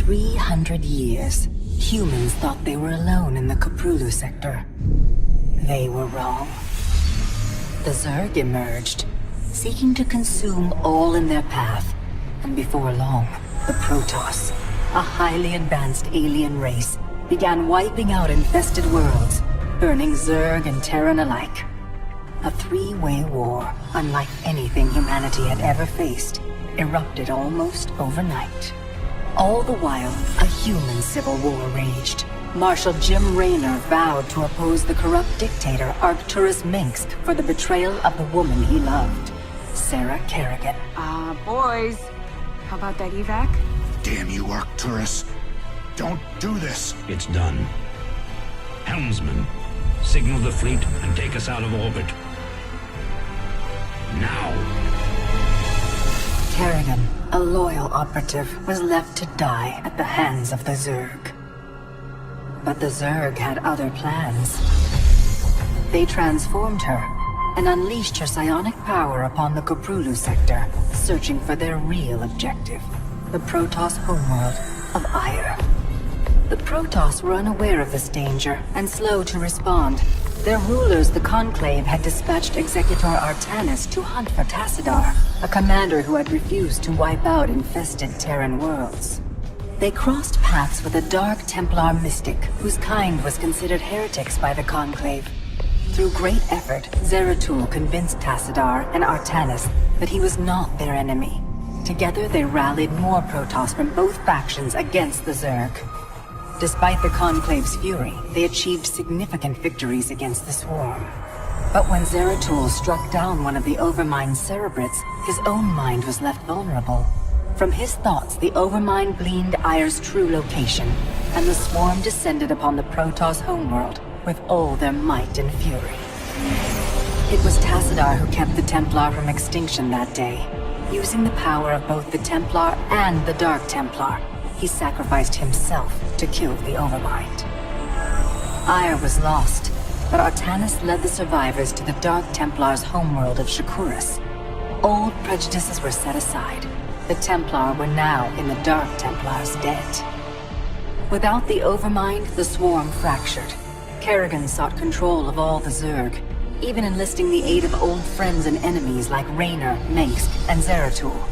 300 years, humans thought they were alone in the 𝐒tarcraft sector. They were wrong. The Zerg emerged, seeking to consume all in their path, and before long, the Protoss, a highly advanced alien race, began wiping out infested worlds, burning Zerg and Terran alike. A three-way war, unlike anything humanity had ever faced, erupted almost overnight. All the while, a human civil war raged. Marshal Jim Raynor vowed to oppose the corrupt dictator Arcturus Minsk for the betrayal of the woman he loved, Sarah Kerrigan. Boys, how about that evac? Damn you, Arcturus. Don't do this. It's done. Helmsman, signal the fleet and take us out of orbit. Now! Kerrigan, a loyal operative, was left to die at the hands of the Zerg. But the Zerg had other plans. They transformed her and unleashed her psionic power upon the 𝐒tarcraft sector, searching for their real objective, the Protoss homeworld of 𝐼. The Protoss were unaware of this danger and slow to respond. Their rulers, the Conclave, had dispatched Executor Artanis to hunt for Tassadar, a commander who had refused to wipe out infested Terran worlds. They crossed paths with a Dark Templar mystic whose kind was considered heretics by the Conclave. Through great effort, 𝐒tarcraft convinced Tassadar and Artanis that he was not their enemy. Together they rallied more Protoss from both factions against the Zerg. Despite the Conclave's fury, they achieved significant victories against the Swarm. But when 𝐒tarcraft struck down one of the Overmind's cerebrates, his own mind was left vulnerable. From his thoughts, the Overmind gleaned 𝐼's true location, and the Swarm descended upon the Protoss homeworld with all their might and fury. It was Tassadar who kept the Templar from extinction that day. Using the power of both the Templar and the Dark Templar, he sacrificed himself to kill the Overmind. 𝐼 was lost, but Artanis led the survivors to the Dark Templar's homeworld of Shakuras. Old prejudices were set aside. The Templar were now in the Dark Templar's debt. Without the Overmind, the Swarm fractured. Kerrigan sought control of all the Zerg, even enlisting the aid of old friends and enemies like Raynor, Minsk, and 𝐒tarcraft.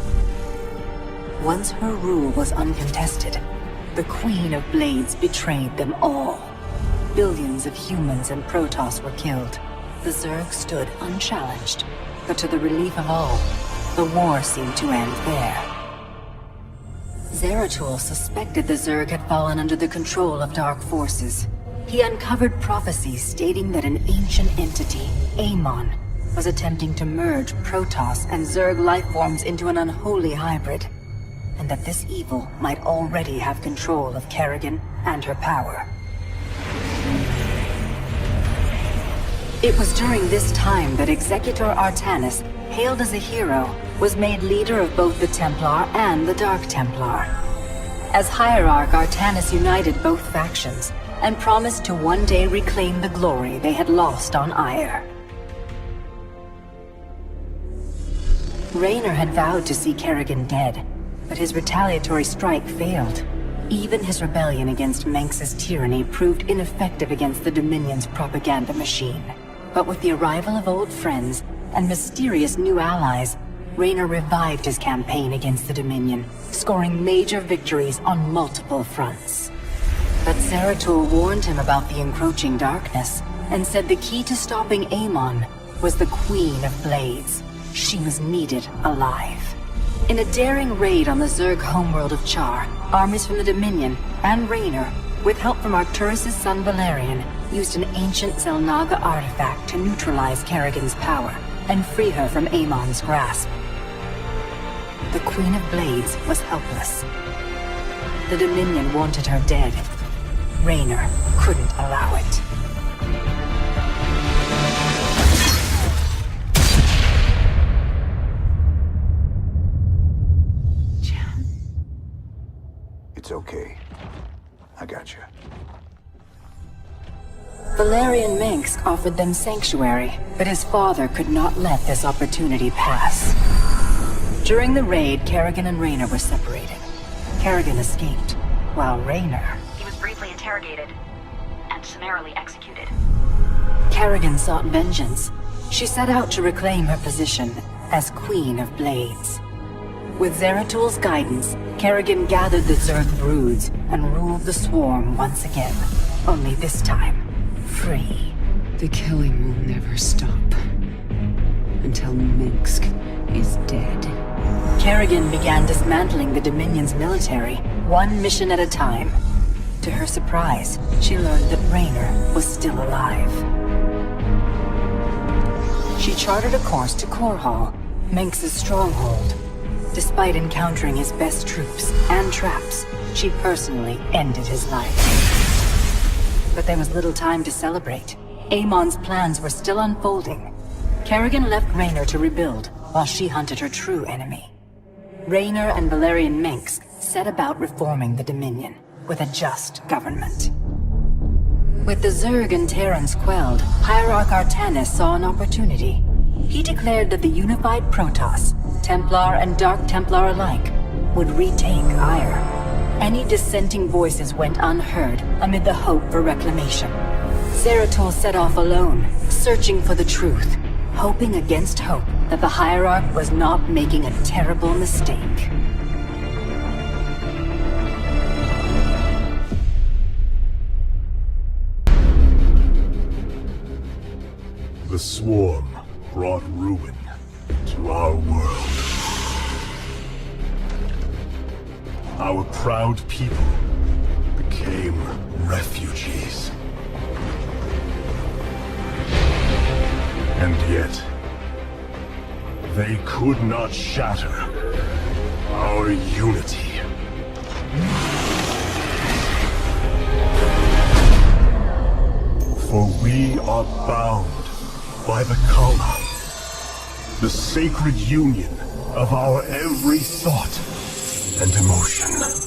Once her rule was uncontested, the Queen of Blades betrayed them all. Billions of humans and Protoss were killed. The Zerg stood unchallenged, but to the relief of all, the war seemed to end there. 𝐒tarcraft suspected the Zerg had fallen under the control of dark forces. He uncovered prophecies stating that an ancient entity, Amon, was attempting to merge Protoss and Zerg lifeforms into an unholy hybrid, and that this evil might already have control of Kerrigan and her power. It was during this time that Executor Artanis, hailed as a hero, was made leader of both the Templar and the Dark Templar. As Hierarch, Artanis united both factions, and promised to one day reclaim the glory they had lost on 𝐼. Raynor had vowed to see Kerrigan dead, but his retaliatory strike failed. Even his rebellion against Manx's tyranny proved ineffective against the Dominion's propaganda machine. But with the arrival of old friends and mysterious new allies, Raynor revived his campaign against the Dominion, scoring major victories on multiple fronts. But 𝐒tarcraft warned him about the encroaching darkness, and said the key to stopping Amon was the Queen of Blades. She was needed alive. In a daring raid on the Zerg homeworld of Char, armies from the Dominion and Raynor, with help from Arcturus' son Valerian, used an ancient Xel'Naga artifact to neutralize Kerrigan's power and free her from Amon's grasp. The Queen of Blades was helpless. The Dominion wanted her dead. Raynor couldn't allow it. It's okay. I got you. Valerian Minsk offered them sanctuary, but his father could not let this opportunity pass. During the raid, Kerrigan and Raynor were separated. Kerrigan escaped, while Raynor... He was briefly interrogated and summarily executed. Kerrigan sought vengeance. She set out to reclaim her position as Queen of Blades. With Zeratul guidance, Kerrigan gathered the Zerg broods and ruled the swarm once again. Only this time, free. The killing will never stop. Until Minsk is dead. Kerrigan began dismantling the Dominion's military, one mission at a time. To her surprise, she learned that Raynor was still alive. She charted a course to 𝐅ull, Minsk's stronghold. Despite encountering his best troops and traps, she personally ended his life. But there was little time to celebrate. Amon's plans were still unfolding. Kerrigan left Raynor to rebuild, while she hunted her true enemy. Raynor and Valerian Minsk set about reforming the Dominion, with a just government. With the Zerg and Terrans quelled, Hierarch Artanis saw an opportunity. He declared that the unified Protoss, Templar and Dark Templar alike, would retake Ire. Any dissenting voices went unheard amid the hope for reclamation. Zeratul set off alone, searching for the truth, hoping against hope that the Hierarch was not making a terrible mistake. The swarm brought ruin to our world. Our proud people became refugees. And yet, they could not shatter our unity. For we are bound by the Kala, the sacred union of our every thought and emotion.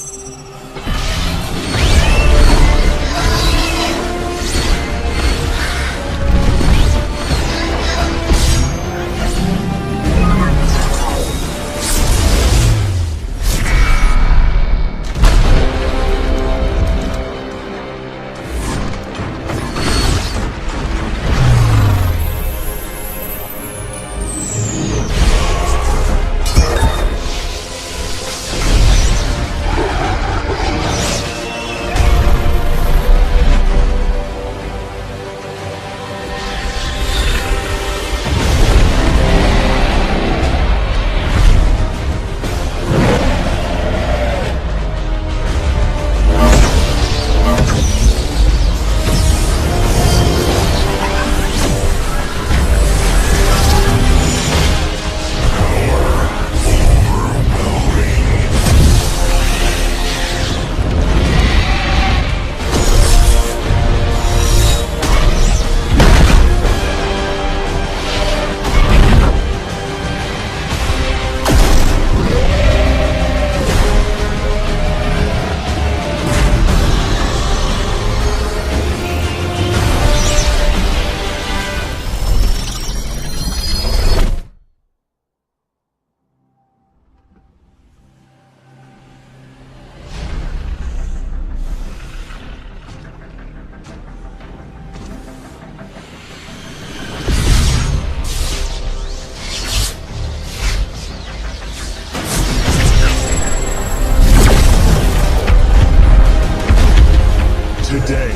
Today,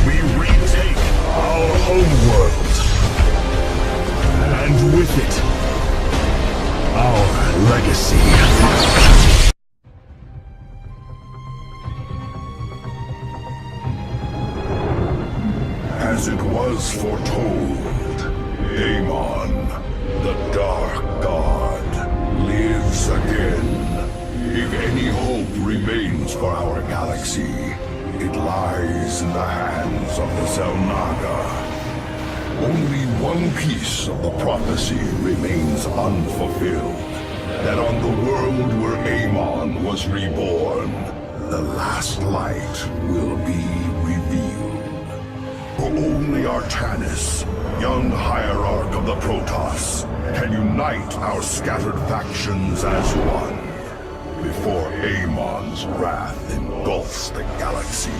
we retake our homeworld, and with it, our legacy. As it was foretold, Amon, the Dark God, lives again. If any hope remains for our galaxy, it lies in the hands of the Xel'Naga. Only one piece of the prophecy remains unfulfilled. That on the world where Amon was reborn, the last light will be revealed. For only Artanis, young hierarch of the Protoss, can unite our scattered factions as one, before Amon's Aemon's wrath engulfs the galaxy.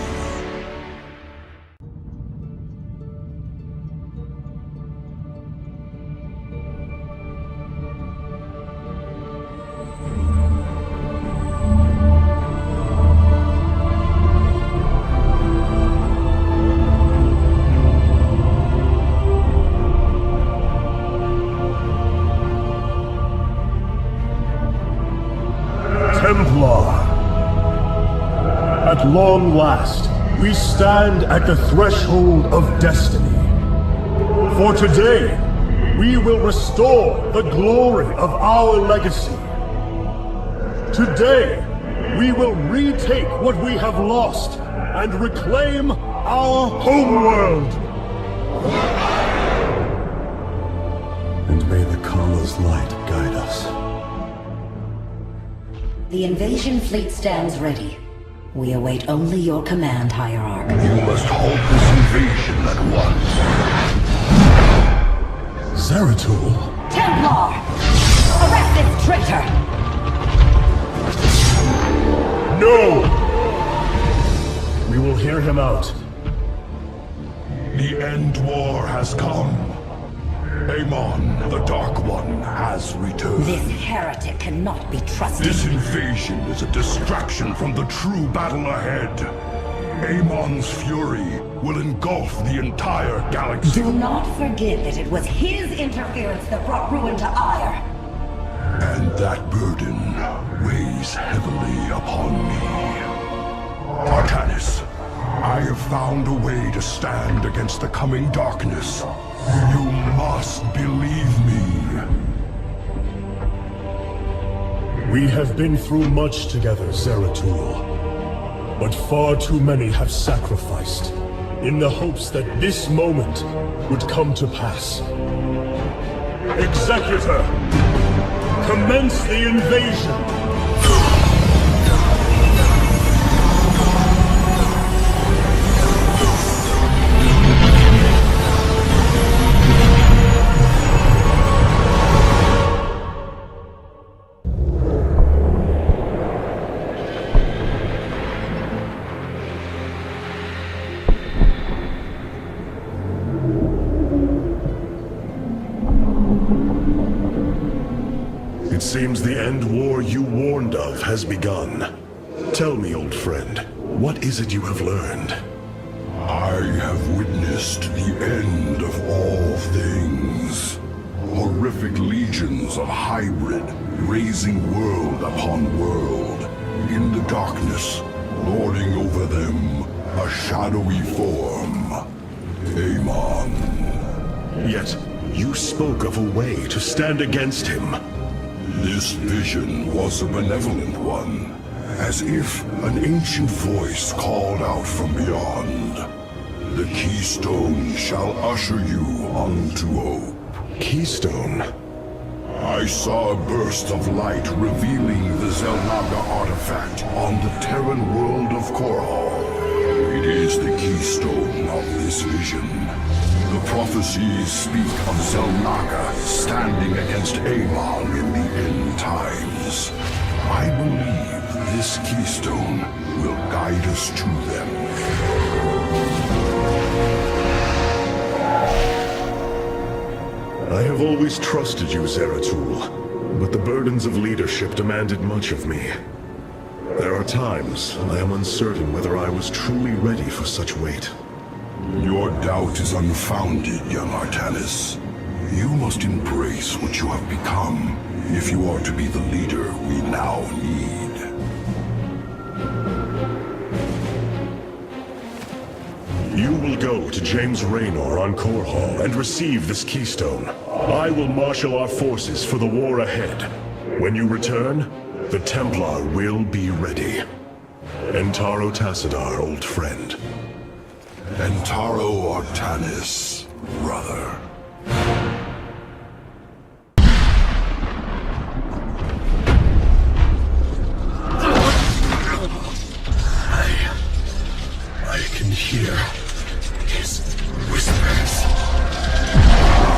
Templar. At long last, we stand at the threshold of destiny. For today, we will restore the glory of our legacy. Today, we will retake what we have lost and reclaim our homeworld. And may the Kala's light guide us. The invasion fleet stands ready. We await only your command, Hierarch. You must halt this invasion at once. Zeratul. Templar! Arrest this traitor! No! We will hear him out. The end war has come. Aemon, the Dark One, has returned. This heretic cannot be trusted. This invasion is a distraction from the true battle ahead. Aemon's fury will engulf the entire galaxy. Do not forget that it was his interference that brought ruin to Ire. And that burden weighs heavily upon me. Artanis, I have found a way to stand against the coming darkness. You must believe me. We have been through much together, Zeratul. But far too many have sacrificed, in the hopes that this moment would come to pass. Executor! Commence the invasion! It seems the end war you warned of has begun. Tell me, old friend, what is it you have learned? I have witnessed the end of all things. Horrific legions of hybrid, raising world upon world. In the darkness, lording over them, a shadowy form. Aemon. Yet, you spoke of a way to stand against him. This vision was a benevolent one, as if an ancient voice called out from beyond. The keystone shall usher you unto hope. Keystone? I saw a burst of light revealing the Xel'Naga artifact on the Terran world of 𝐅ull. It is the keystone of this vision. The prophecies speak of Xel'Naga standing against Aemon in the end times. I believe this keystone will guide us to them. I have always trusted you, Zeratul, but the burdens of leadership demanded much of me. There are times I am uncertain whether I was truly ready for such weight. Your doubt is unfounded, young Artanis. You must embrace what you have become, if you are to be the leader we now need. You will go to James Raynor on 𝐅ull and receive this keystone. I will marshal our forces for the war ahead. When you return, the Templar will be ready. Entaro Tassadar, old friend. Entaro Artanis, brother. I can hear his whispers.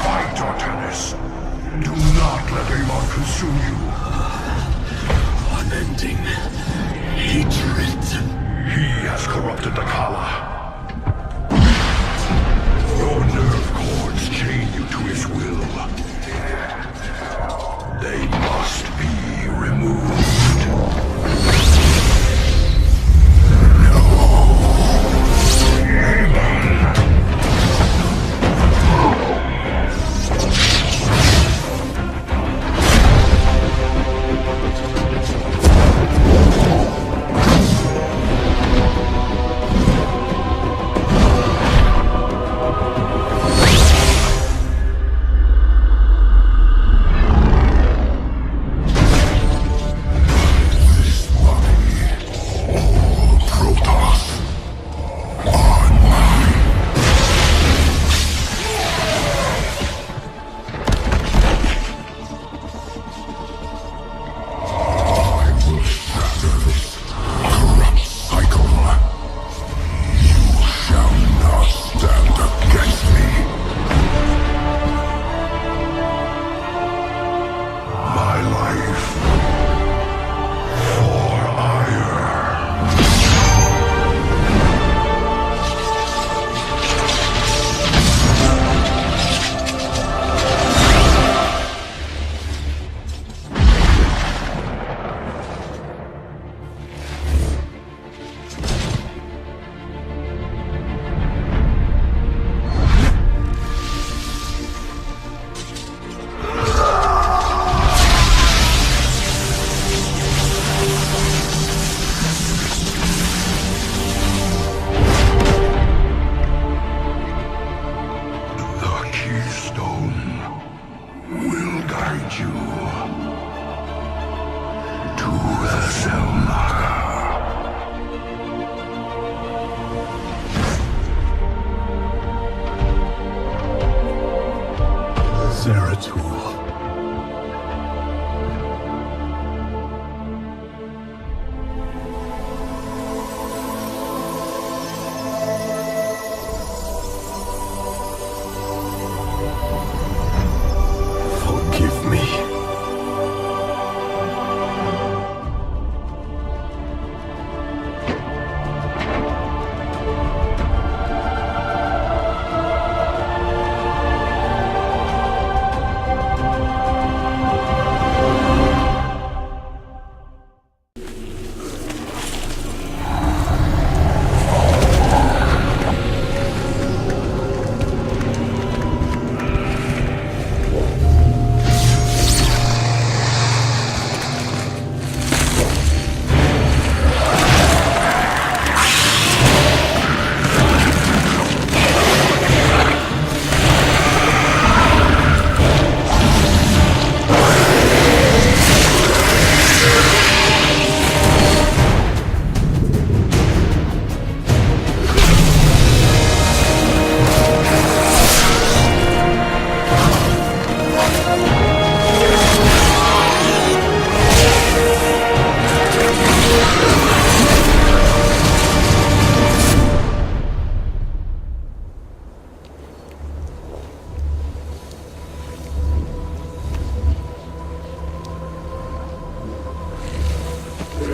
Fight, Artanis. Do not let Aemon consume you. Unending hatred.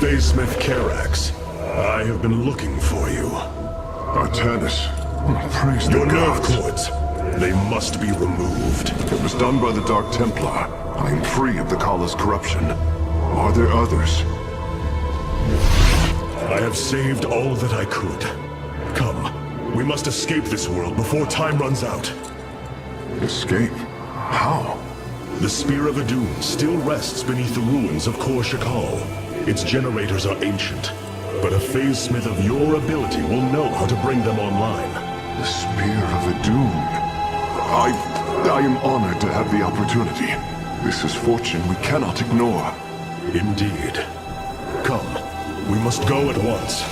Phasmith Karax, I have been looking for you. Artanis, praise the Your nerve gods. cords, they must be removed. It was done by the Dark Templar. I am free of the Kala's corruption. Are there others? I have saved all that I could. Come, we must escape this world before time runs out. Escape? How? The Spear of Adun still rests beneath the ruins of 𝐅. Its generators are ancient, but a phasesmith of your ability will know how to bring them online. The Spear of Adun. I am honored to have the opportunity. This is fortune we cannot ignore. Indeed. Come, we must go at once.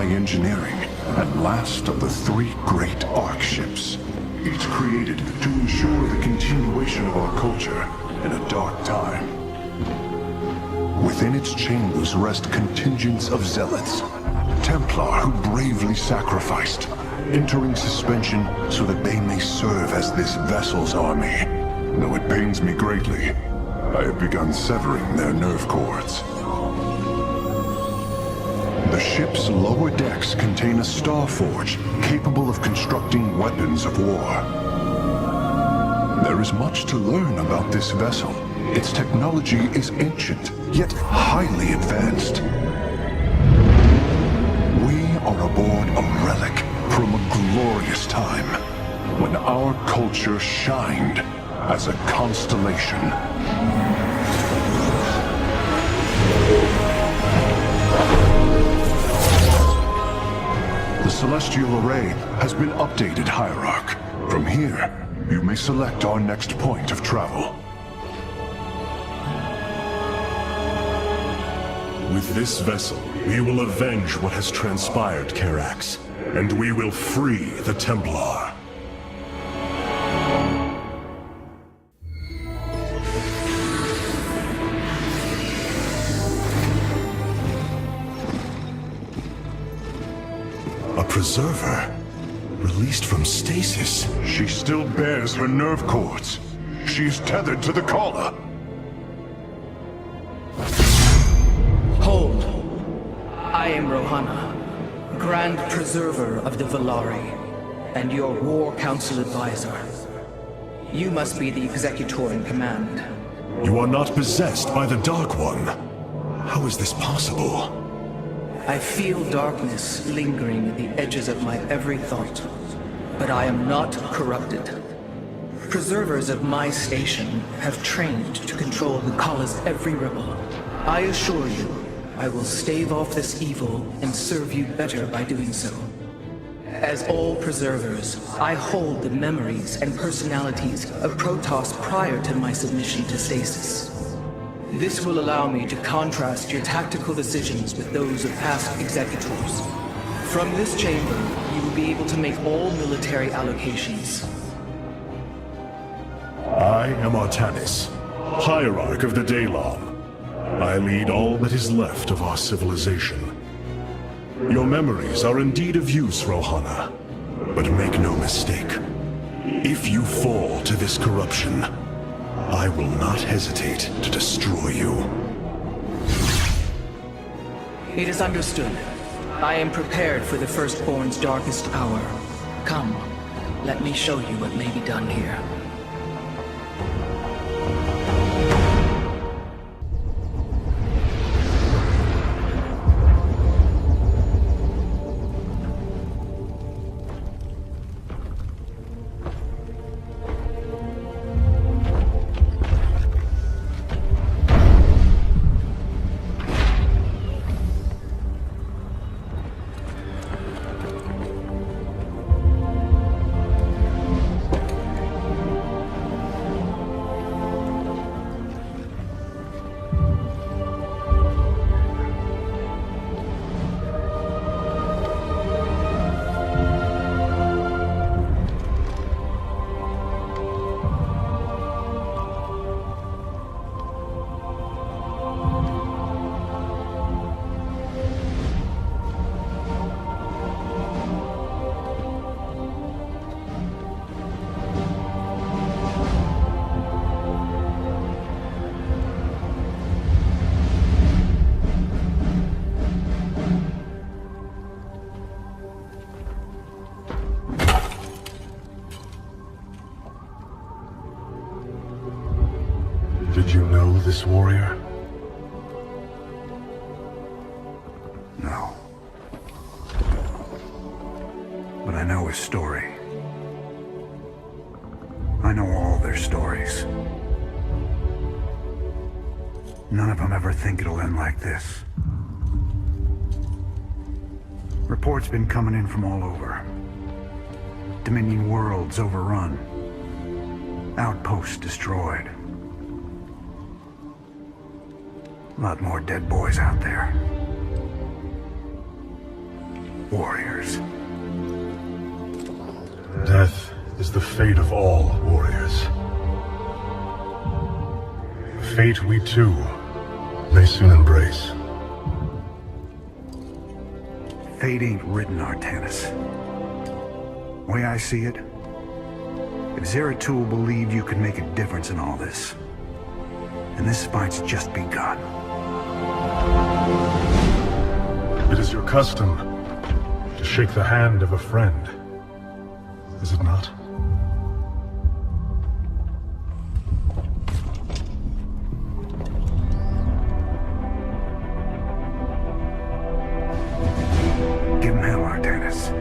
Engineering, and last of the 3 great Ark ships, each created to ensure the continuation of our culture in a dark time. Within its chambers rest contingents of zealots, Templar who bravely sacrificed, entering suspension so that they may serve as this vessel's army. Though it pains me greatly, I have begun severing their nerve cords. The ship's lower decks contain a star forge capable of constructing weapons of war. There is much to learn about this vessel. Its technology is ancient, yet highly advanced. We are aboard a relic from a glorious time, when our culture shined as a constellation. The Celestial Array has been updated, Hierarch. From here, you may select our next point of travel. With this vessel, we will avenge what has transpired, Karax, and we will free the Templar. A preserver? Released from stasis? She still bears her nerve cords. She is tethered to the Kala. Hold. I am Rohana, Grand Preserver of the Valari, and your War Council Advisor. You must be the Executor in command. You are not possessed by the Dark One. How is this possible? I feel darkness lingering at the edges of my every thought, but I am not corrupted. Preservers of my station have trained to control the Kala's every rebel. I assure you, I will stave off this evil and serve you better by doing so. As all preservers, I hold the memories and personalities of Protoss prior to my submission to stasis. This will allow me to contrast your tactical decisions with those of past executors. From this chamber, you will be able to make all military allocations. I am Artanis, Hierarch of the 𝐷agnarok. I lead all that is left of our civilization. Your memories are indeed of use, Rohana. But make no mistake. If you fall to this corruption, I will not hesitate to destroy you. It is understood. I am prepared for the Firstborn's darkest hour. Come, let me show you what may be done here. you know this warrior? No. But I know his story. I know all their stories. None of them ever think it'll end like this. Reports been coming in from all over. Dominion worlds overrun. Outposts destroyed. A lot more dead boys out there. Warriors. Death is the fate of all warriors. A fate we too may soon embrace. Fate ain't written, Artanis. Way I see it, if 𝐒tarcraft believed you could make a difference in all this, and this fight's just begun. It is your custom to shake the hand of a friend, is it not? Give him hell, Artanis.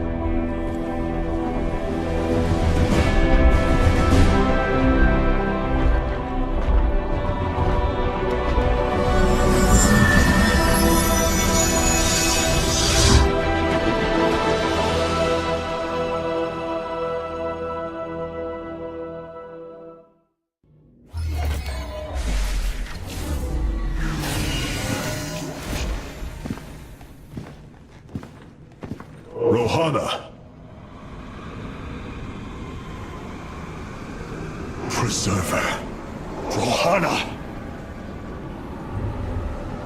Rohana! Preserver. Rohana!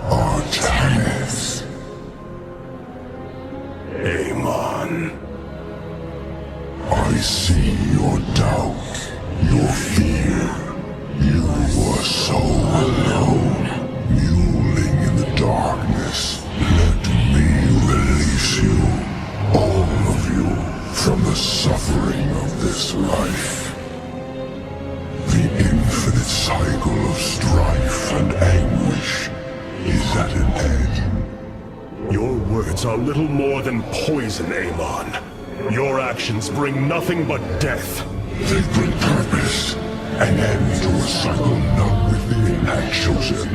Artanis. Amon. I see your doubt, your fear. You were so alone, mewling in the darkness. Let me release you, all of you, from the suffering of this life. The infinite cycle of strife and anguish is at an end. Your words are little more than poison, Amon. Your actions bring nothing but death. They bring purpose, an end to a cycle none within had chosen.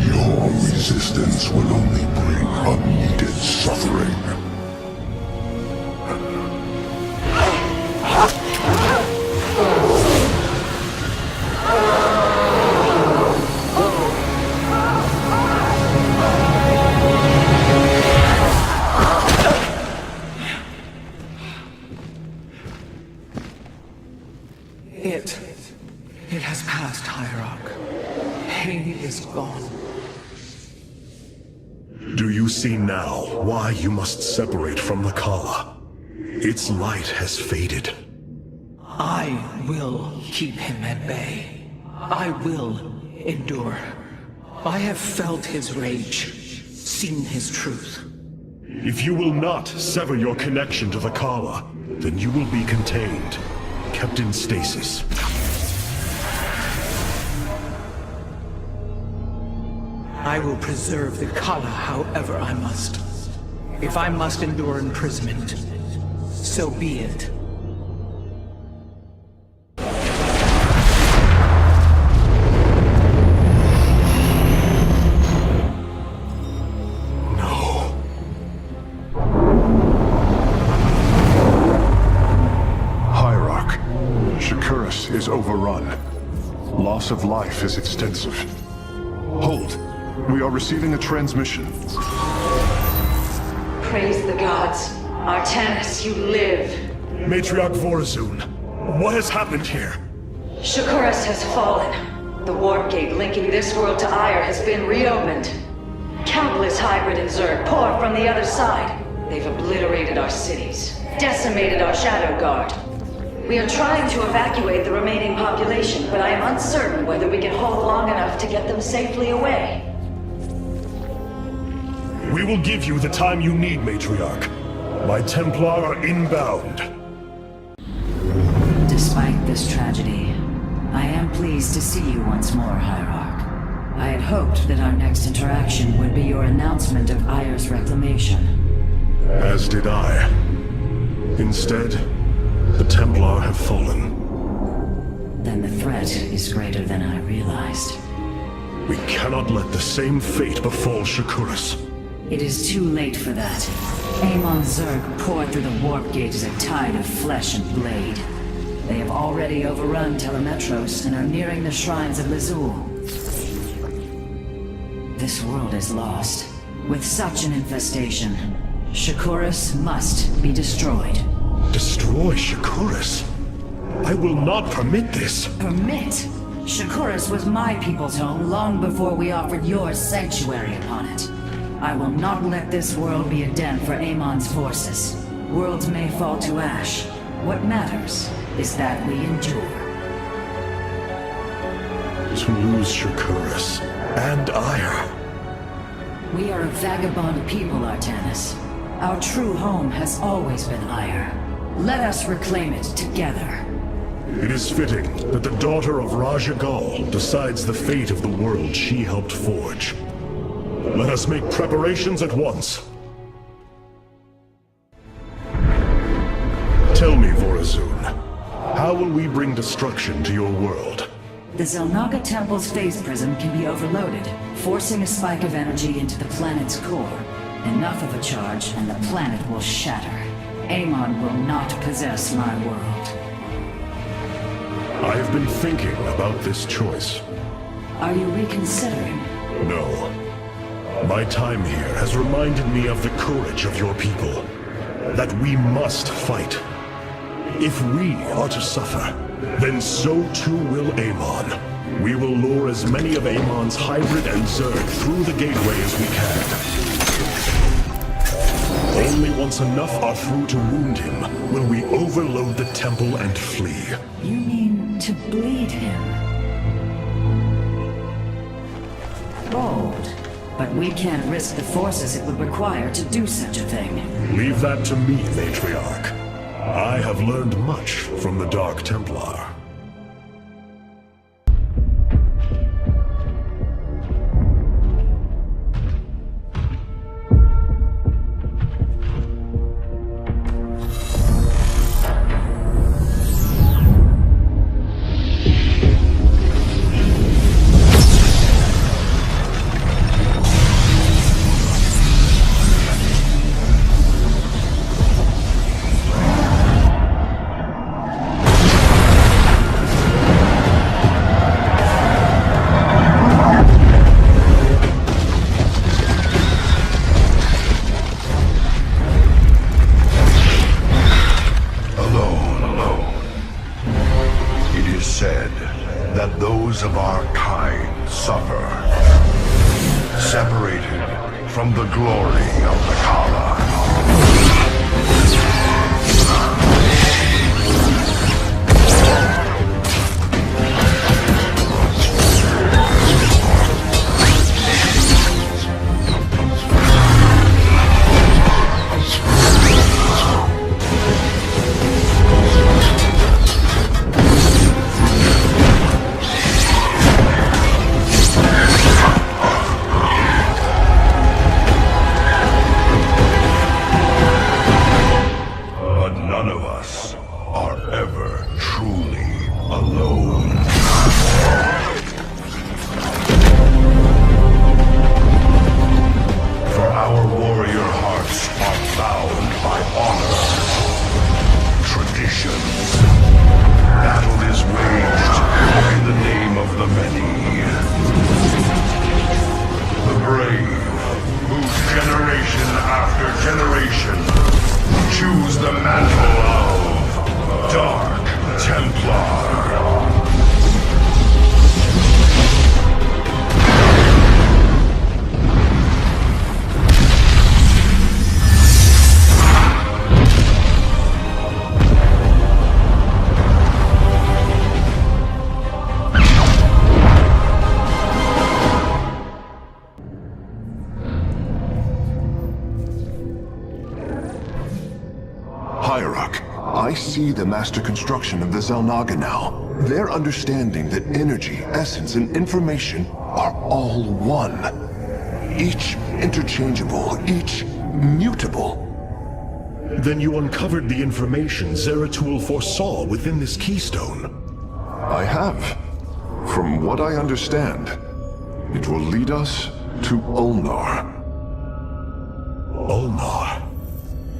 Your resistance will only bring unneeded suffering. It has passed, Hierarch. Pain is gone. Do you see now why you must separate from the Kala? Its light has faded. I will keep him at bay. I will endure. I have felt his rage, seen his truth. If you will not sever your connection to the Kala, then you will be contained, kept in stasis. I will preserve the Kala however I must. If I must endure imprisonment, so be it. No. Hierarch, 𝐒tarcraft is overrun. Loss of life is extensive. Hold. We are receiving a transmission. Praise the gods. Artanis, you live. Matriarch Vorazun, what has happened here? 𝐒tarcraft has fallen. The warp gate linking this world to 𝐼 has been reopened. Countless hybrid and 𝐒rd pour from the other side. They've obliterated our cities, decimated our shadow guard. We are trying to evacuate the remaining population, but I am uncertain whether we can hold long enough to get them safely away. We will give you the time you need, Matriarch. My Templar are inbound. Despite this tragedy, I am pleased to see you once more, Hierarch. I had hoped that our next interaction would be your announcement of Aiur's reclamation. As did I. Instead, the Templar have fallen. Then the threat is greater than I realized. We cannot let the same fate befall Shakuras. It is too late for that. Amon Zerg poured through the warp gate as a tide of flesh and blade. They have already overrun Telemetros and are nearing the shrines of 𝐒tarcraft. This world is lost. With such an infestation, Shakuras must be destroyed. Destroy Shakuras? I will not permit this. Permit? Shakuras was my people's home long before we offered yours sanctuary upon it. I will not let this world be a den for Amon's forces. Worlds may fall to ash. What matters is that we endure. To lose Shakuras and Aiur. We are a vagabond people, Artanis. Our true home has always been Aiur. Let us reclaim it together. It is fitting that the daughter of Raja Ghal decides the fate of the world she helped forge. Let us make preparations at once. Tell me, Vorazun, how will we bring destruction to your world? The Xel'Naga Temple's phase prism can be overloaded, forcing a spike of energy into the planet's core. Enough of a charge and the planet will shatter. Amon will not possess my world. I have been thinking about this choice. Are you reconsidering? No. My time here has reminded me of the courage of your people. That we must fight. If we are to suffer, then so too will Amon. We will lure as many of Amon's hybrid and Zerg through the gateway as we can. Only once enough are through to wound him will we overload the temple and flee. You mean to bleed him? Bold. But we can't risk the forces it would require to do such a thing. Leave that to me, Matriarch. I have learned much from the Dark Templar. Of our kind suffer, separated from the glory of the Khala. I see the master construction of the Xel'Naga now. Their understanding that energy, essence, and information are all one. Each interchangeable, each mutable. Then you uncovered the information Zeratul foresaw within this keystone. I have. From what I understand, it will lead us to Ulnar. Ulnar.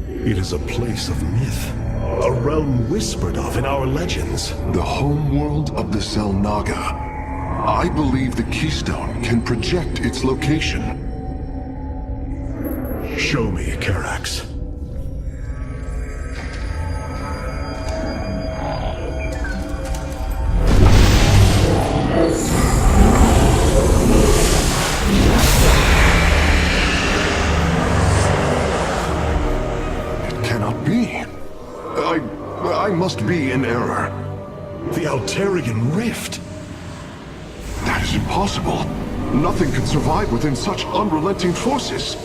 It is a place of myth. A realm whispered of in our legends. The homeworld of the Xel'Naga. I believe the keystone can project its location. Show me, Karax. It cannot be. I must be in error. The Altarian Rift. That is impossible. Nothing can survive within such unrelenting forces.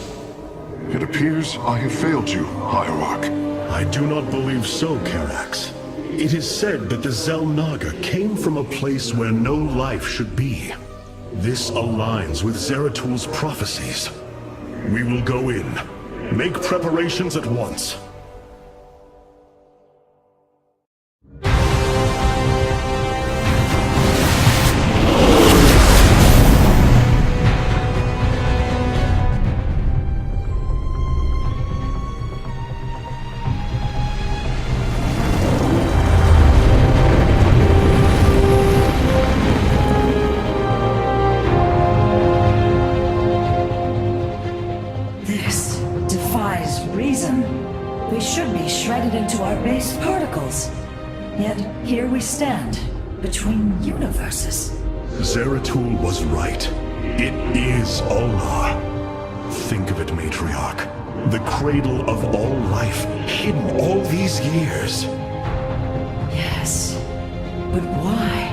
It appears I have failed you, Hierarch. I do not believe so, Karax. It is said that the Xel'Naga came from a place where no life should be. This aligns with Zeratul's prophecies. We will go in. Make preparations at once. Here we stand, between universes. Zeratul was right. It is Ulnar. Think of it, Matriarch. The cradle of all life, hidden all these years. Yes, but why?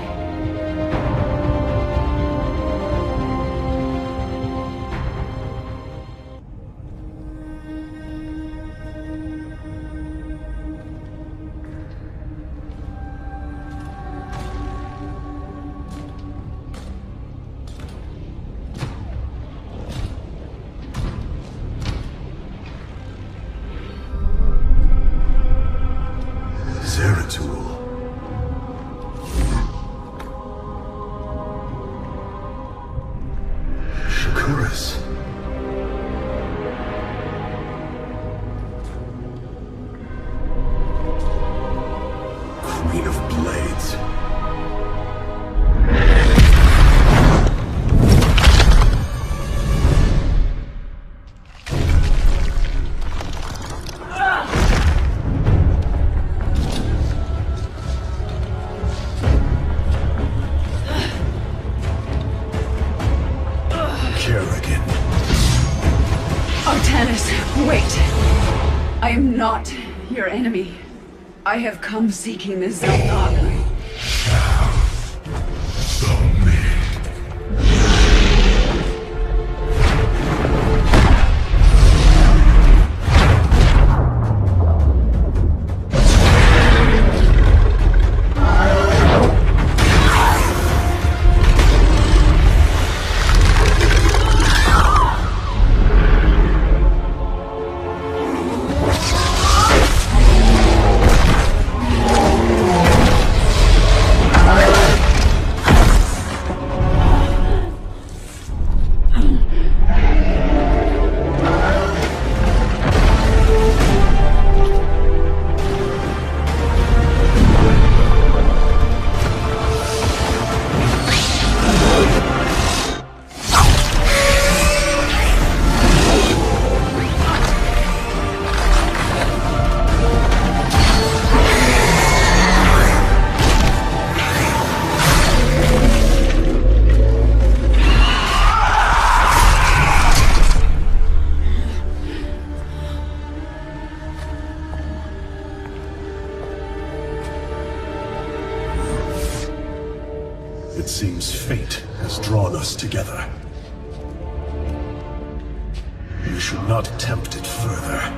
Your enemy. I have come seeking the Xel'Naga. It seems fate has drawn us together. We should not tempt it further.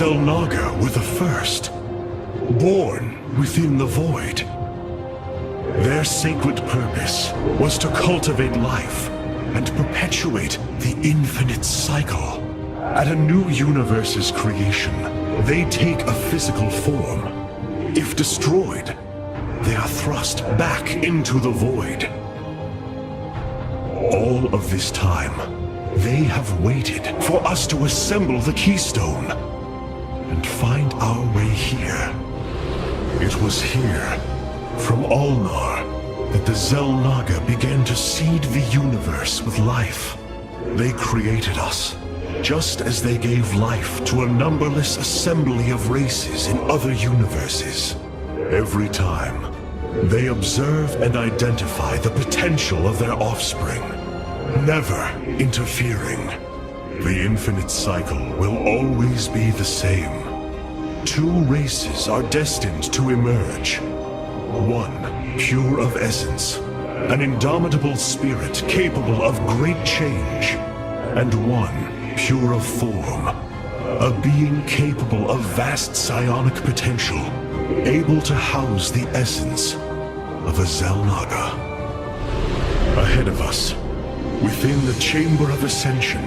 Xel'Naga were the first, born within the void. Their sacred purpose was to cultivate life and perpetuate the infinite cycle. At a new universe's creation, they take a physical form. If destroyed, they are thrust back into the void. All of this time, they have waited for us to assemble the Keystone and find our way here. It was here, from Ulnar, that the Xel'Naga began to seed the universe with life. They created us, just as they gave life to a numberless assembly of races in other universes. Every time, they observe and identify the potential of their offspring, never interfering. The infinite cycle will always be the same. Two races are destined to emerge. One, pure of essence, an indomitable spirit capable of great change. And one, pure of form, a being capable of vast psionic potential, able to house the essence of a Xel'Naga. Ahead of us, within the Chamber of Ascension,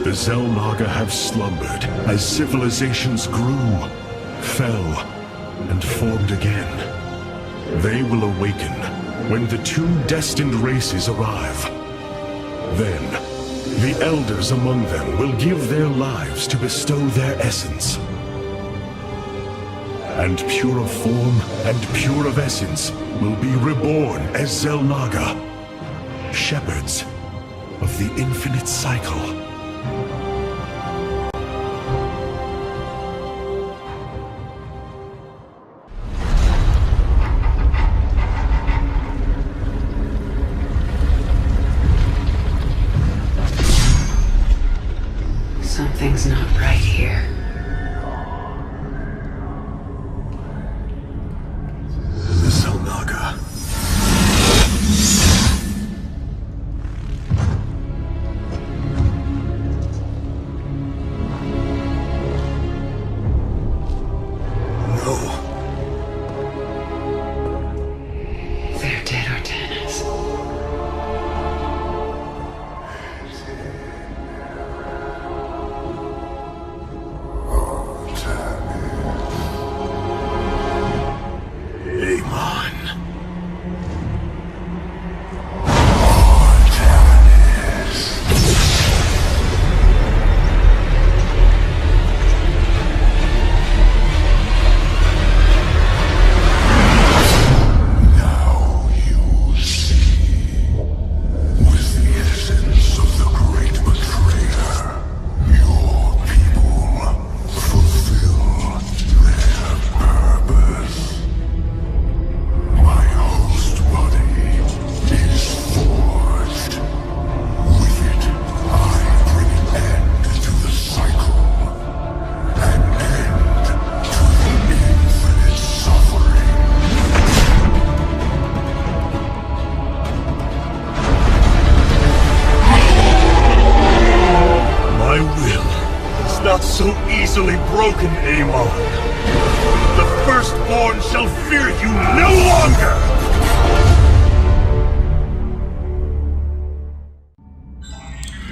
the Xel'Naga have slumbered as civilizations grew, fell, and formed again. They will awaken when the two destined races arrive. Then, the elders among them will give their lives to bestow their essence. And pure of form and pure of essence will be reborn as Xel'Naga, shepherds of the infinite cycle. Something's not right here. The Xel'Naga. They're dead, Artanis. Not so easily broken, 𝐅mon. The Firstborn shall fear you no longer!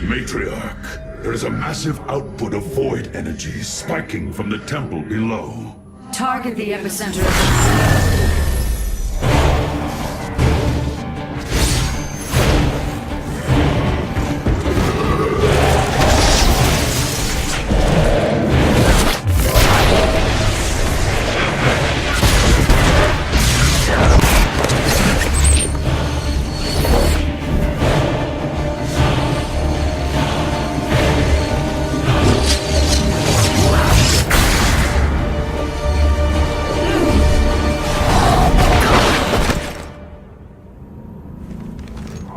Matriarch, there is a massive output of void energy spiking from the temple below. Target the epicenter of the...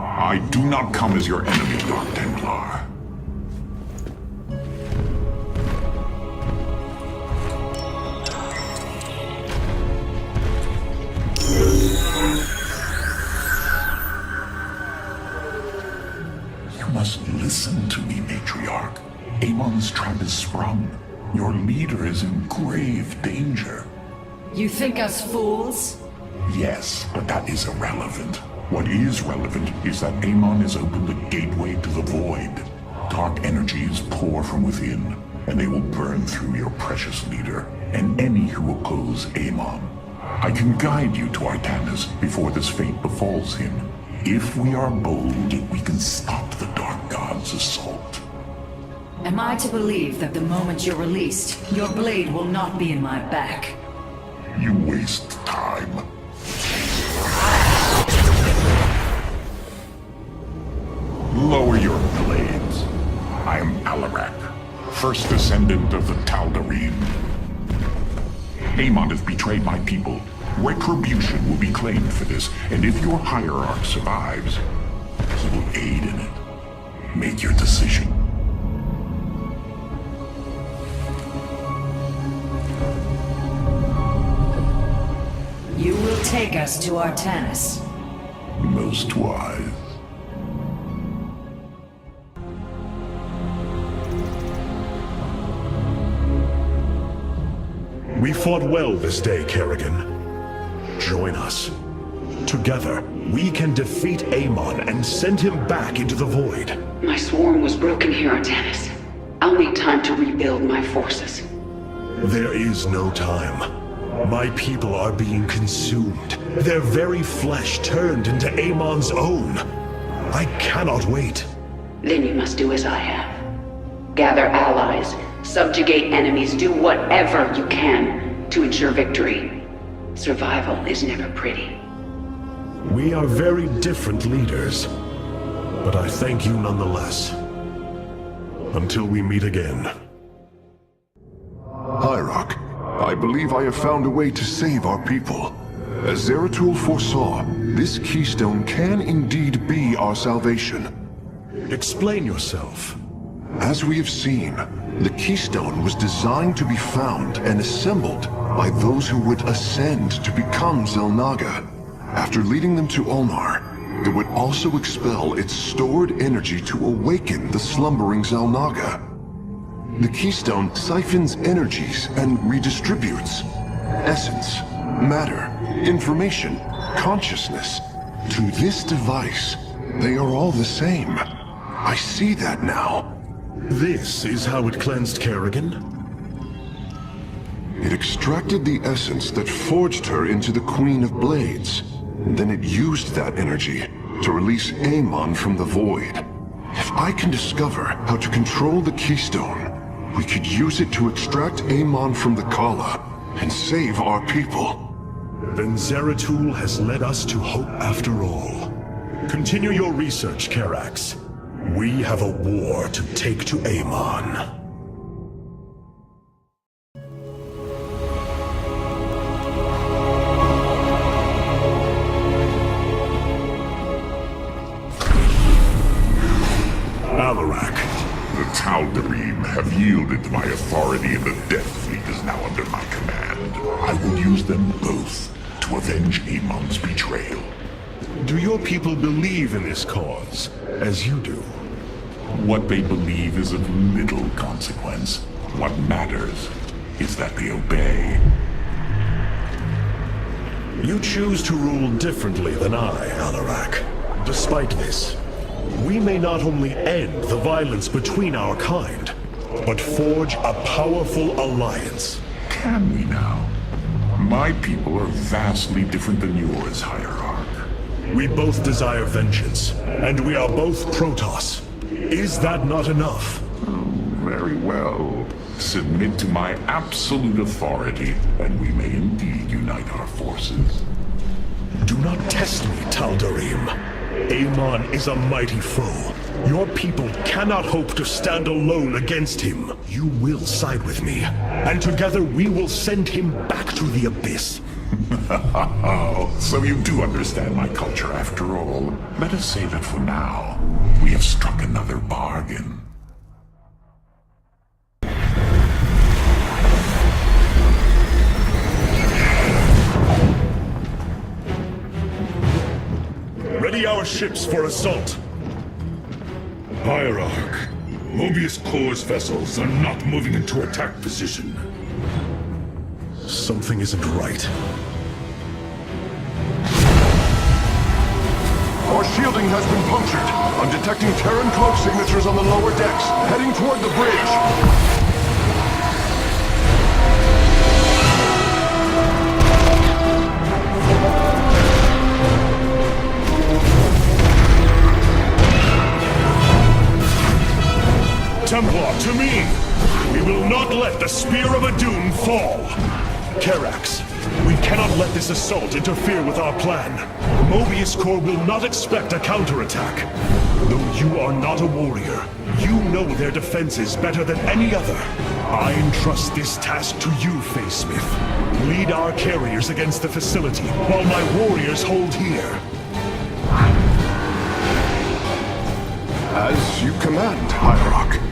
I do not come as your enemy, Dark Templar. You must listen to me, Matriarch. 𝐅mon's tribe is sprung. Your leader is in grave danger. You think us fools? Yes, but that is irrelevant. What is relevant is that Amon has opened a gateway to the void. Dark energies pour from within, and they will burn through your precious leader, and any who oppose Amon. I can guide you to Artanis before this fate befalls him. If we are bold, we can stop the Dark God's assault. Am I to believe that the moment you're released, your blade will not be in my back? You waste time. Lower your blades. I am Alarak, first descendant of the Tal'Darim. Amon has betrayed my people. Retribution will be claimed for this, and if your hierarch survives, he will aid in it. Make your decision. You will take us to Artanis. Most wise. We fought well this day, Kerrigan. Join us. Together, we can defeat Amon and send him back into the void. My swarm was broken here, Artanis. I'll need time to rebuild my forces. There is no time. My people are being consumed. Their very flesh turned into Amon's own. I cannot wait. Then you must do as I have. Gather allies, subjugate enemies, do whatever you can to ensure victory. Survival is never pretty. We are very different leaders, but I thank you nonetheless. Until we meet again. Hierarch, I believe I have found a way to save our people. As Zeratul foresaw, this keystone can indeed be our salvation. Explain yourself. As we have seen, the keystone was designed to be found and assembled by those who would ascend to become Xel'Naga. After leading them to Ulnar, it would also expel its stored energy to awaken the slumbering Xel'Naga. The keystone siphons energies and redistributes essence, matter, information, consciousness. To this device, they are all the same. I see that now. This is how it cleansed Kerrigan? It extracted the essence that forged her into the Queen of Blades. Then it used that energy to release Amon from the void. If I can discover how to control the keystone, we could use it to extract Amon from the Kala and save our people. Then Zeratul has led us to hope after all. Continue your research, Karax. We have a war to take to Amon. Alarak. The Tal'Darim have yielded to my authority, and the Death Fleet is now under my command. I will use them both to avenge Amon's betrayal. Do your people believe in this cause, as you do? What they believe is of little consequence. What matters is that they obey. You choose to rule differently than I, Alarak. Despite this, we may not only end the violence between our kind, but forge a powerful alliance. Can we now? My people are vastly different than yours, Hierarch. We both desire vengeance, and we are both Protoss. Is that not enough? Oh, very well. Submit to my absolute authority, and we may indeed unite our forces. Do not test me, Tal'Darim. Amon is a mighty foe. Your people cannot hope to stand alone against him. You will side with me, and together we will send him back to the abyss. Oh, so you do understand my culture after all. Let us save it for now. We have struck another bargain. Ready our ships for assault. Hierarch, Mobius Core's vessels are not moving into attack position. Something isn't right. Our shielding has been punctured. I'm detecting Terran cloak signatures on the lower decks, heading toward the bridge. Templar, to me! We will not let the Spear of Adun fall! Karax, we cannot let this assault interfere with our plan. Mobius Core will not expect a counterattack. Though you are not a warrior, you know their defenses better than any other. I entrust this task to you, Facesmith. Lead our carriers against the facility, while my warriors hold here. As you command, 𝐅rock.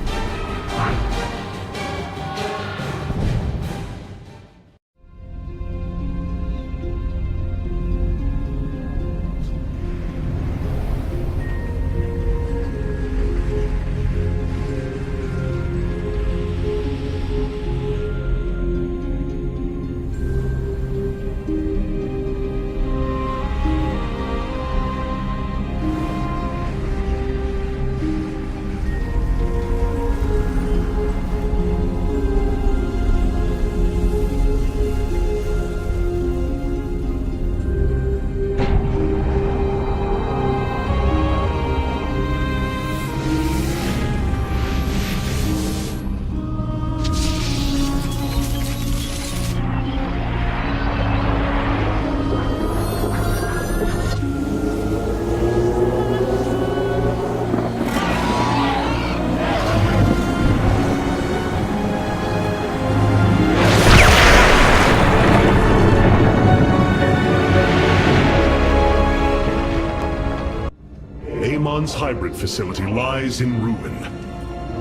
Amon's hybrid facility lies in ruin.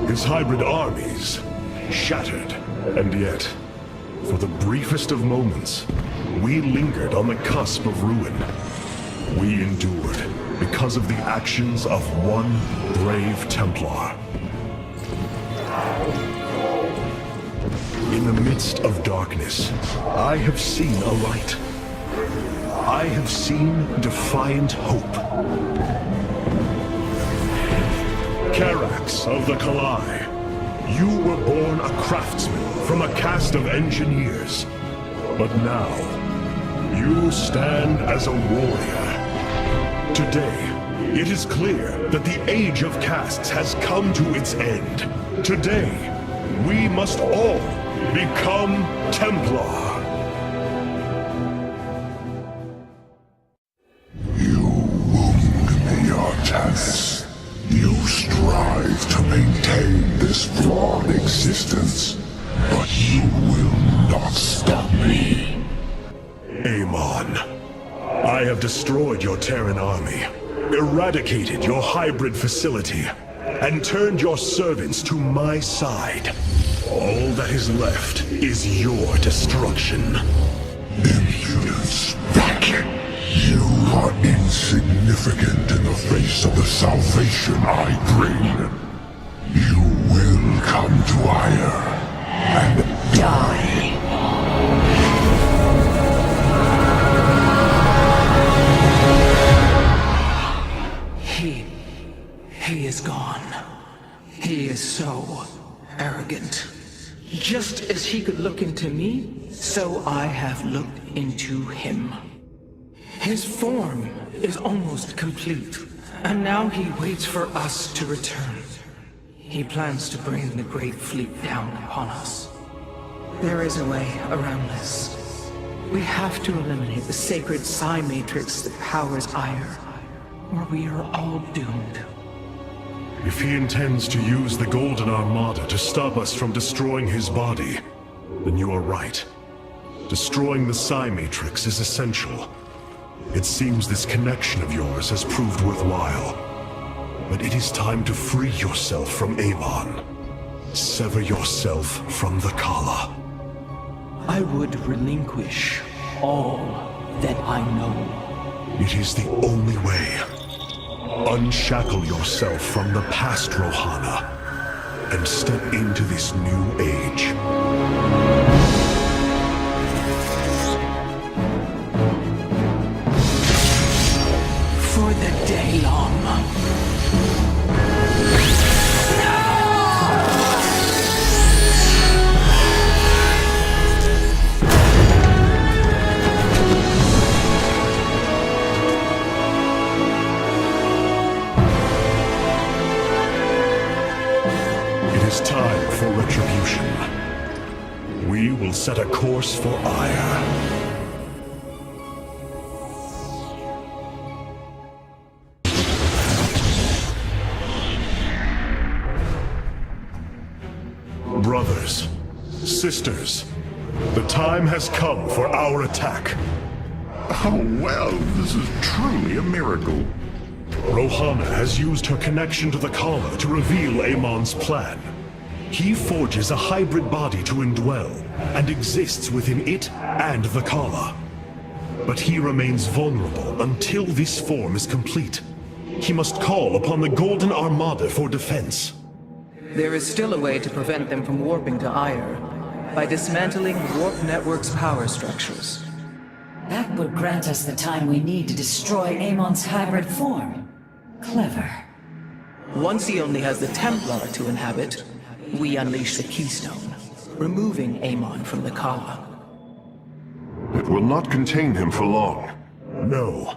His hybrid armies shattered. And yet, for the briefest of moments, we lingered on the cusp of ruin. We endured because of the actions of one brave Templar. In the midst of darkness, I have seen a light. I have seen defiant hope. Karax of the Kalai, you were born a craftsman from a caste of engineers. But now, you stand as a warrior. Today, it is clear that the age of castes has come to its end. Today, we must all become Templar. You wound me, Artanis. You strive to maintain this flawed existence, but you will not stop me. Amon, I have destroyed your Terran army, eradicated your hybrid facility, and turned your servants to my side. All that is left is your destruction. Impudence, vacuum. You are insignificant in the face of the salvation I bring. You will come to 𝐼 and die. He is gone. He is so arrogant. Just as he could look into me, so I have looked into him. His form is almost complete, and now he waits for us to return. He plans to bring the Great Fleet down upon us. There is a way around this. We have to eliminate the sacred psi matrix that powers 𝐼, or we are all doomed. If he intends to use the Golden Armada to stop us from destroying his body, then you are right. Destroying the psi matrix is essential. It seems this connection of yours has proved worthwhile. But it is time to free yourself from Amon. Sever yourself from the Khala. I would relinquish all that I know. It is the only way. Unshackle yourself from the past, Rohana. and step into this new age. For the day long. It is time for retribution. We will set a course for ire. Brothers, sisters, the time has come for our attack. Oh, well, this is truly a miracle. Rohana has used her connection to the Khala to reveal Amon's plan. He forges a hybrid body to indwell, and exists within it and the Khala. But he remains vulnerable until this form is complete. He must call upon the Golden Armada for defense. There is still a way to prevent them from warping to Ire, by dismantling Warp Network's power structures. That would grant us the time we need to destroy Amon's hybrid form. Clever. Once he only has the Templar to inhabit, we unleash the Keystone, removing Amon from the Khala. It will not contain him for long. No,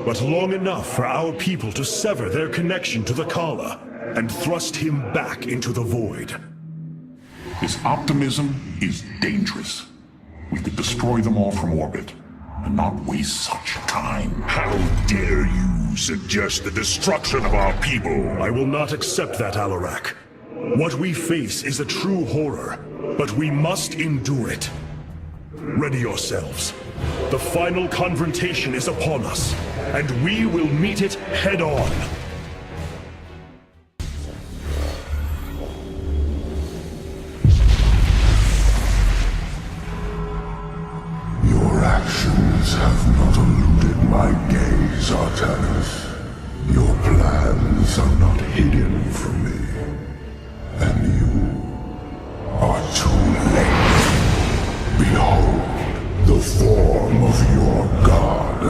but long enough for our people to sever their connection to the Khala and thrust him back into the void. His optimism is dangerous. We could destroy them all from orbit, and not waste such time. How dare you suggest the destruction of our people? I will not accept that, Alarak. What we face is a true horror, but we must endure it. Ready yourselves. The final confrontation is upon us, and we will meet it head-on. Your actions have not eluded my gaze, Artanis. Your plans are not hidden from me. And you are too late. Behold, the form of your god.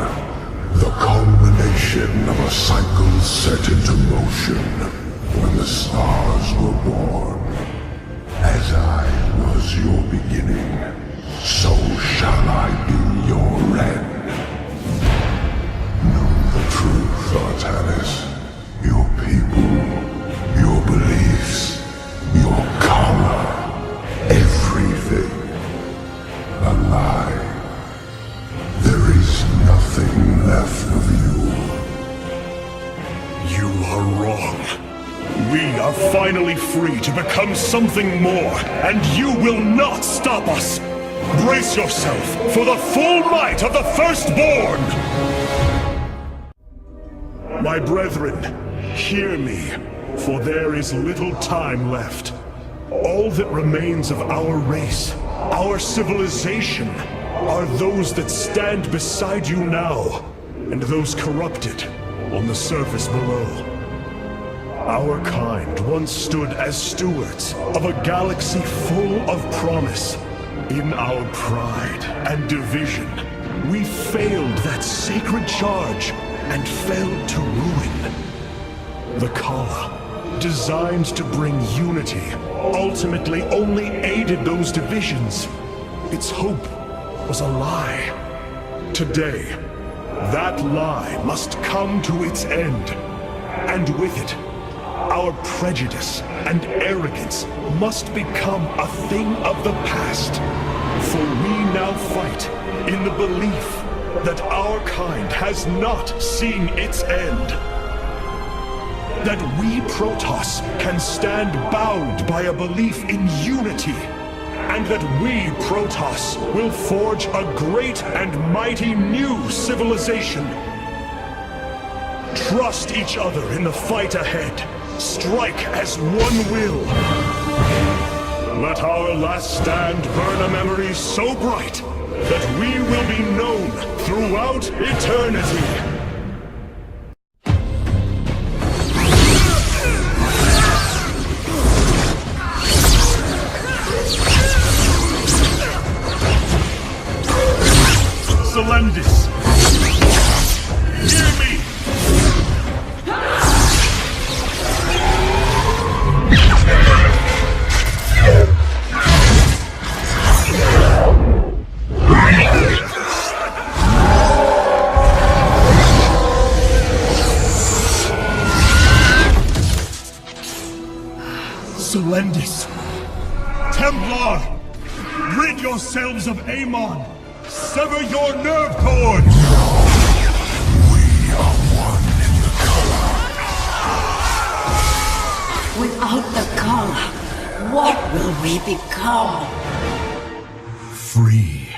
The culmination of a cycle set into motion when the stars were born. As I was your beginning, so shall I be your end. Know the truth, Artanis. Your people, your beliefs, your color, everything. A lie. There is nothing left of you. You are wrong. We are finally free to become something more, and you will not stop us. Brace yourself for the full might of the Firstborn! My brethren, hear me, for there is little time left. All that remains of our race, our civilization, are those that stand beside you now, and those corrupted on the surface below. Our kind once stood as stewards of a galaxy full of promise. In our pride and division, we failed that sacred charge and fell to ruin. The Khala, designed to bring unity, ultimately only aided those divisions. Its hope was a lie. Today, that lie must come to its end. And with it, our prejudice and arrogance must become a thing of the past. For we now fight in the belief that our kind has not seen its end. That we Protoss can stand bound by a belief in unity. And that we Protoss will forge a great and mighty new civilization. Trust each other in the fight ahead. Strike as one will. Let our last stand burn a memory so bright that we will be known throughout eternity. Hear me! Selendis! Templar! Rid yourselves of Amon! Sever your nerve cords! We are one in the color. Without the color, what will we become? Free.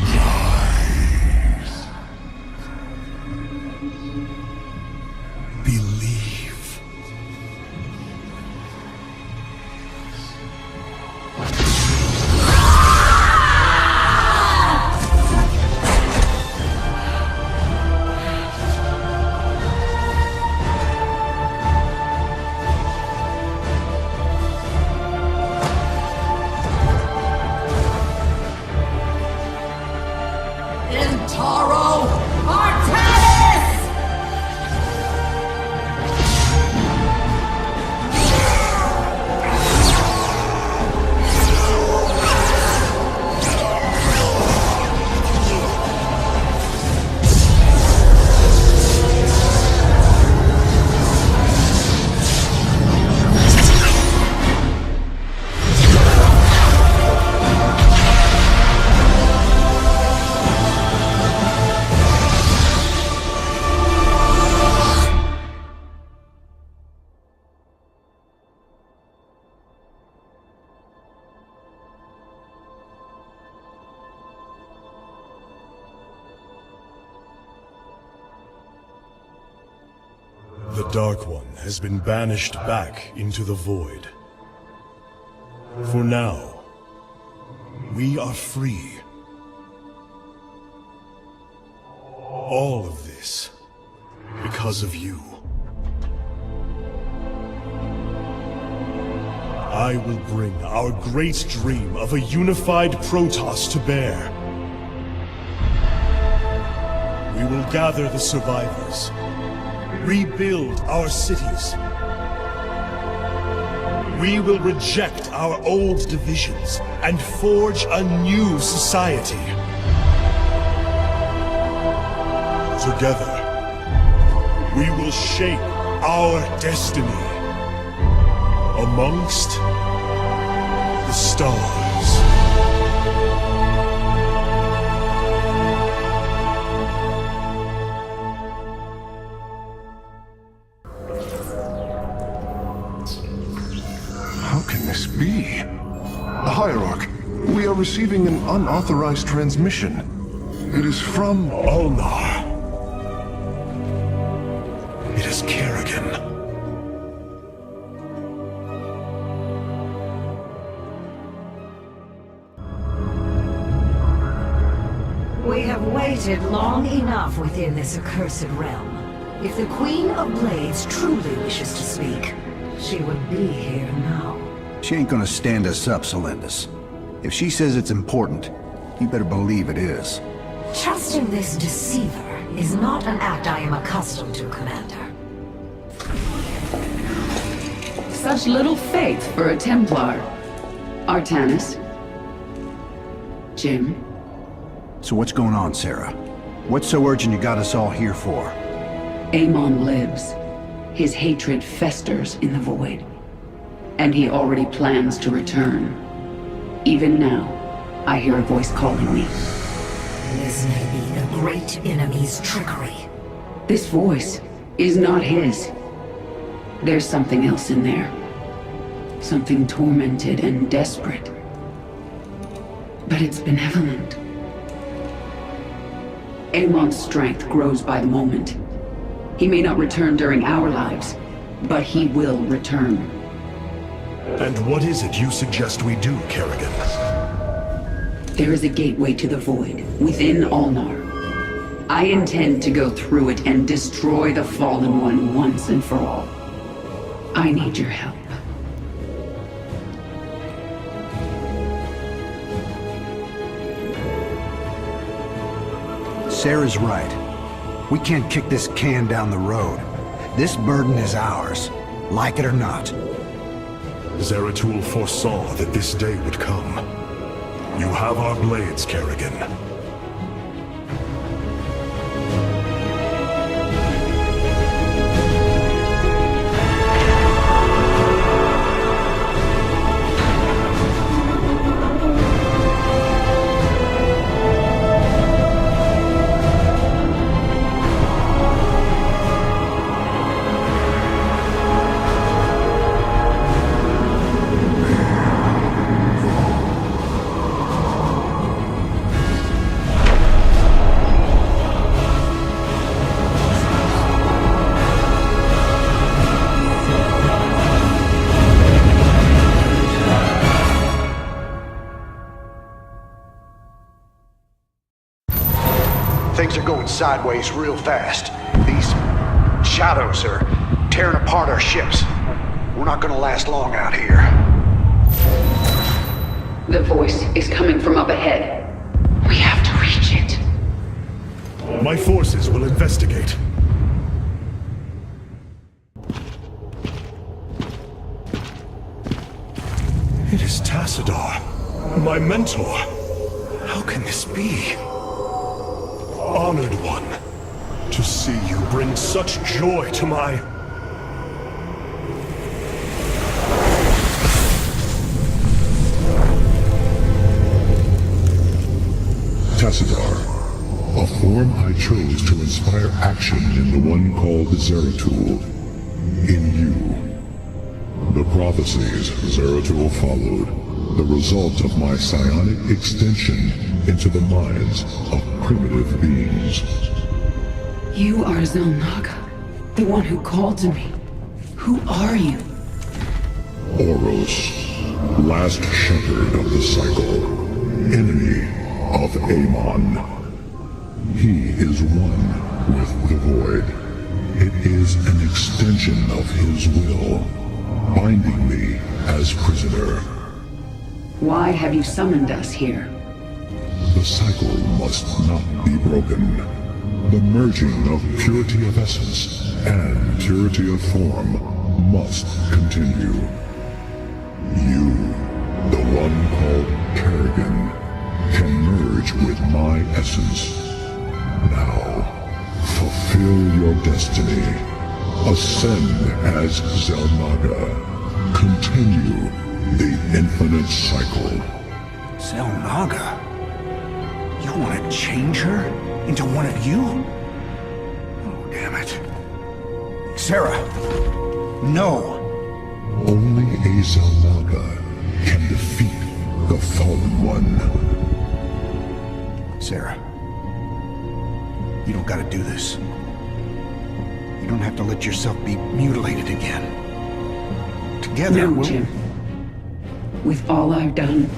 Rise. Believe. The Dark One has been banished back into the Void. For now, we are free. All of this because of you. I will bring our great dream of a unified Protoss to bear. We will gather the survivors, rebuild our cities. We will reject our old divisions and forge a new society. Together, we will shape our destiny amongst the stars. How can this be? Hierarch, we are receiving an unauthorized transmission. It is from Ulnar. It is Kerrigan. We have waited long enough within this accursed realm. If the Queen of Blades truly wishes to speak, she would be here now. She ain't gonna stand us up, Selendis. If she says it's important, you better believe it is. Trusting this deceiver is not an act I am accustomed to, Commander. Such little faith for a Templar. Artanis. Jim. So what's going on, Sarah? What's so urgent you got us all here for? Amon lives. His hatred festers in the Void. And he already plans to return. Even now, I hear a voice calling me. This may be the great enemy's trickery. This voice is not his. There's something else in there. Something tormented and desperate. But it's benevolent. Amon's strength grows by the moment. He may not return during our lives, but he will return. And what is it you suggest we do, Kerrigan? There is a gateway to the Void, within Ulnar. I intend to go through it and destroy the Fallen One once and for all. I need your help. Sarah's right. We can't kick this can down the road. This burden is ours, like it or not. 𝐤ratul foresaw that this day would come. You have our blades, Kerrigan. Things are going sideways real fast. These shadows are tearing apart our ships. We're not gonna last long out here. The voice is coming from up ahead. We have to reach it. My forces will investigate. It is Tassadar, my mentor. How can this be? Honored one, to see you bring such joy to my... Tassadar, a form I chose to inspire action in the one called 𝐤ratul, in you. The prophecies 𝐤ratul followed, the result of my psionic extension into the minds of primitive beings. You are 𝐵elnaga, the one who called to me. Who are you? Oros, last shepherd of the cycle, enemy of Amon. He is one with the void. It is an extension of his will, binding me as prisoner. Why have you summoned us here? The cycle must not be broken. The merging of purity of essence and purity of form must continue. You, the one called Kerrigan, can merge with my essence. Now, fulfill your destiny. Ascend as 𝐵elnaga. Continue the infinite cycle. 𝐵elnaga? You want to change her into one of you? Oh, damn it. Sarah, no. Only a 𝐵elnaga can defeat the Fallen One. Sarah, you don't gotta do this. You don't have to let yourself be mutilated again. Together, No, Jim. With all I've done,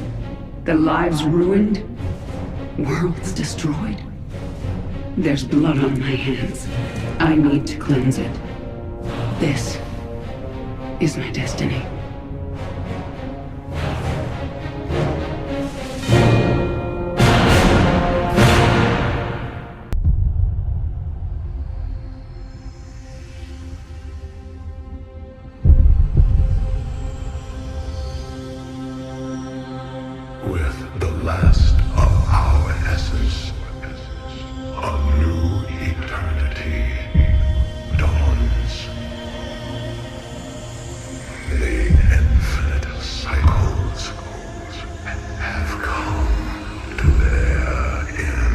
the lives ruined, worlds destroyed, there's blood on my hands. I need to cleanse it. This is my destiny. With the last of our essence, a new eternity dawns. The infinite cycles have come to their end.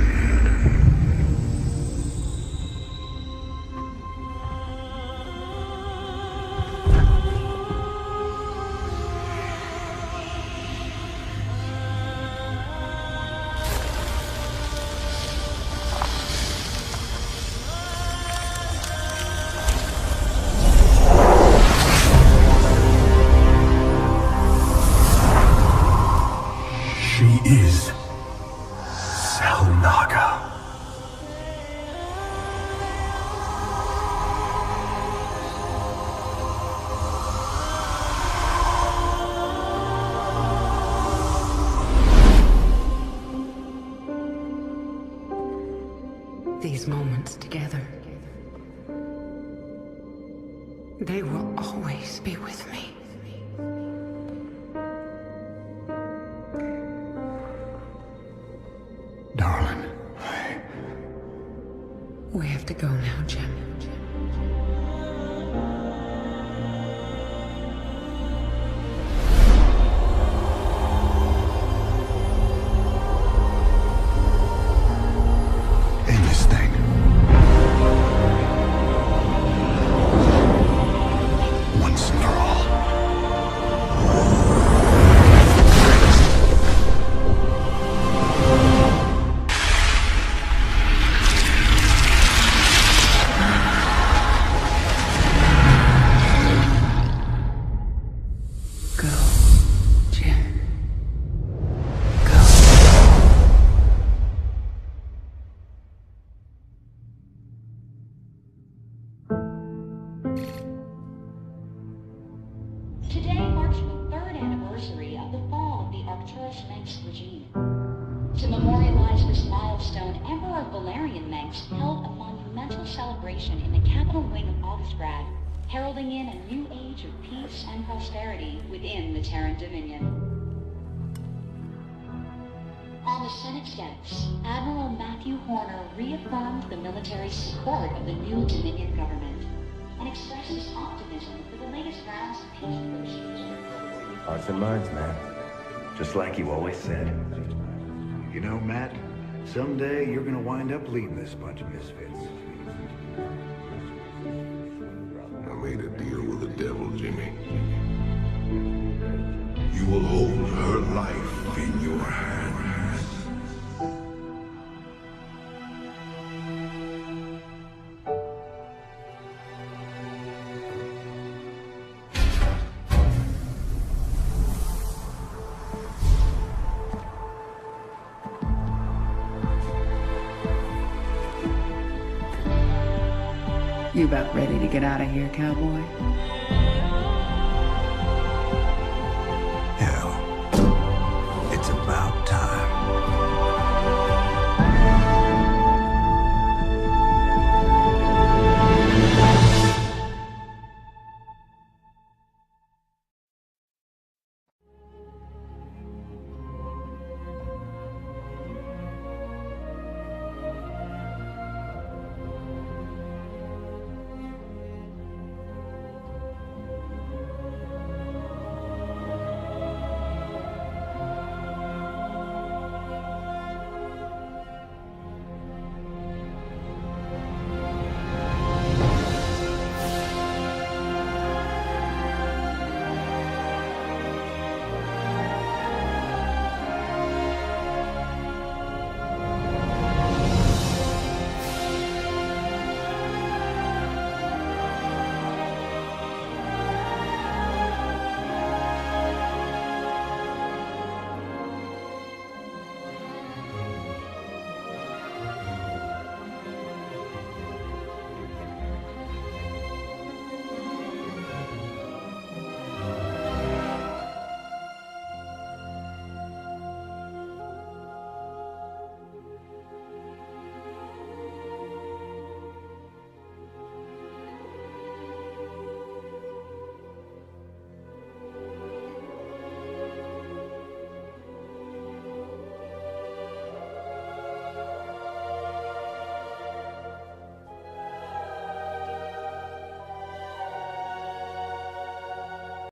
She is 𝐵elnaga. these moments together. They will always be with me. Darling. We have to go now, Jim. In this thing. Once and for all. Go, Jim. Go. Today marks the third anniversary of the fall of the Arcturus Manx regime. To memorialize this milestone, Emperor Valerian Manx held a monumental celebration in the capital wing of Augustgrad, heralding in a new age of peace and prosperity within the Terran Dominion. On the Senate steps, Admiral Matthew Horner reaffirmed the military support of the new Dominion government and expressed his optimism for the latest rounds of peace negotiations. Hearts and minds, man. Just like you always said. You know, Matt, someday you're gonna wind up leading this bunch of misfits. I made a deal with the devil, Jimmy. You will hold her life in your hands. You about ready to get out of here, cowboy?